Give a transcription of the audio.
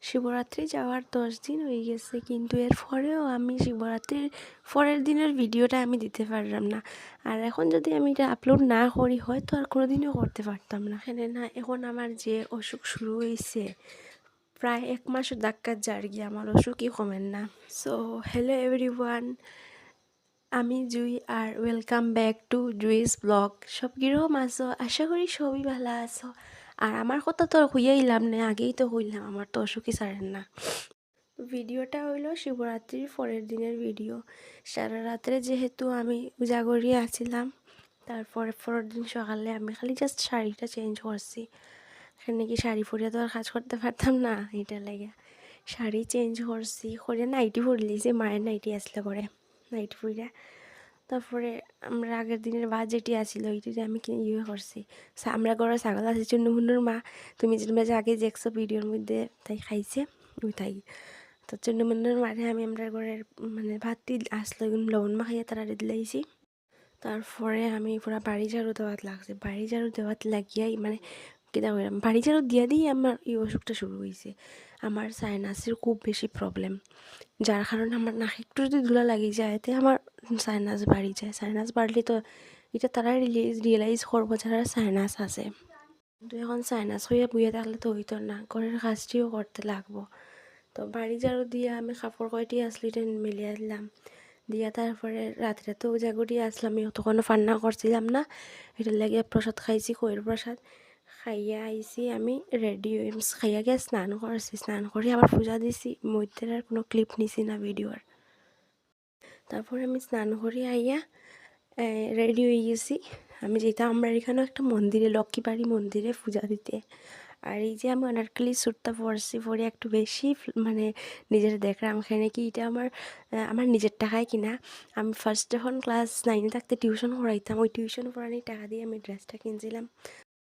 শিবরাত্রি যাওয়ার 10 দিন হয়ে গেছে, কিন্তু এর পরেও আমি শিবরাত্রির পরের দিনের ভিডিওটা আমি দিতে পারলাম না। আর এখন যদি আমি এটা আপলোড না করি হয়তো আর কোনো দিনও করতে পারতাম না। এখানে না এখন আমার যে অসুখ শুরু হয়েছে, প্রায় 1 মাস ধাক্কা যার গিয়ে আমার অসুখই কমেন না। সো হ্যালো এভরিওয়ান, আমি জুই আর welcome back to Jui's blog. সব কিরকম আছো? আশা করি সবই ভালো আছো। আর আমার কথা তো আর হইয়াইলাম না, আগেই তো হইলাম, আমার তো অসুখই ছাড়েন না। ভিডিওটা হইলো শিবরাত্রির পরের দিনের ভিডিও। সারা রাত্রে যেহেতু আমি উজাগরিয়ে আছিলাম, তারপরে পরের দিন সকালে আমি খালি জাস্ট শাড়িটা চেঞ্জ করছি। এখানে কি শাড়ি পরিয়া তো আর কাজ করতে পারতাম না, এটা লাগে শাড়ি চেঞ্জ করছি করে নাইটি পরলি, যে মায়ের নাইটি আসলে করে নাইটি পরিয়া। তারপরে আমরা আগের দিনের ভাত যেটি আসিল ওইটি আমি ইয়ে করছি। আমরা ঘরের ছাগল আছে চুন্নমুন্নুর মা, তুমি যে আগে দেখছো ভিডিওর মধ্যে, তাই খাইছে ওই তাই। তো চুন্নমুন্নুর মারে আমি আমরা ঘরের মানে ভাতটি আসলো লবণ মাখাইয়া তারা দিলাইছি। তারপরে আমি পুরা বাড়ি ঝাড়ু দেওয়াত লাগছে, বাড়ি ঝাড়ু দেওয়াত লাগিয়াই মানে কিনা করলাম, বাড়ি ঝাড়ু দিয়া দিয়েই আমার এই অসুখটা শুরু হয়েছে। আমার সাইনাসের খুব বেশি প্রবলেম, যার কারণে আমার নাকে একটু যদি ধুলা লাগি যায় এতে আমার সাইনাস বাড়ি যায়। সাইনাস বাড়লে তো এটা তারা রিয়েলাইজ করবো যারা সাইনাস আছে। কিন্তু এখন সাইনাস হইয়া বুয়ে থাকলে তো হইতো না, ঘরের কাজটিও করতে লাগবো। তো বাড়ি ঝাড়ু দিয়ে আমি কাপড় কয়টি আসলি মেলিয়া দিলাম, দিয়া তারপরে রাত্রে তো উজাগরিয়ে আসলাম, আমি তখনও ফান্না করছিলাম না, এটার লাগে প্রসাদ খাইছি, খৈর প্রসাদ খাইয়া আইছি। আমি রেডি খাইয়া গিয়ে স্নান করছি, স্নান করে আবার পূজা দিছি, মধ্যের আর কোনো ক্লিপ নিছি না ভিডিওর। তারপরে আমি স্নান করে আইয়া রেডি হয়ে গেছি। আমি যেতাম আমরা এখানেও একটা মন্দিরে, লক্ষ্মীবাড়ি মন্দিরে পূজা দিতে। আর এই যে আমি অনারকলি স্যুটটা পরছি, পরে একটু বেশি মানে নিজের দেখলাম এখানে কি এটা আমার নিজের টাকায় কিনা। আমি ফার্স্ট যখন ক্লাস 9 থাকতে টিউশন পড়াইতাম, ওই টিউশন পড়ানোর টাকা দিয়ে আমি ড্রেসটা কিনছিলাম।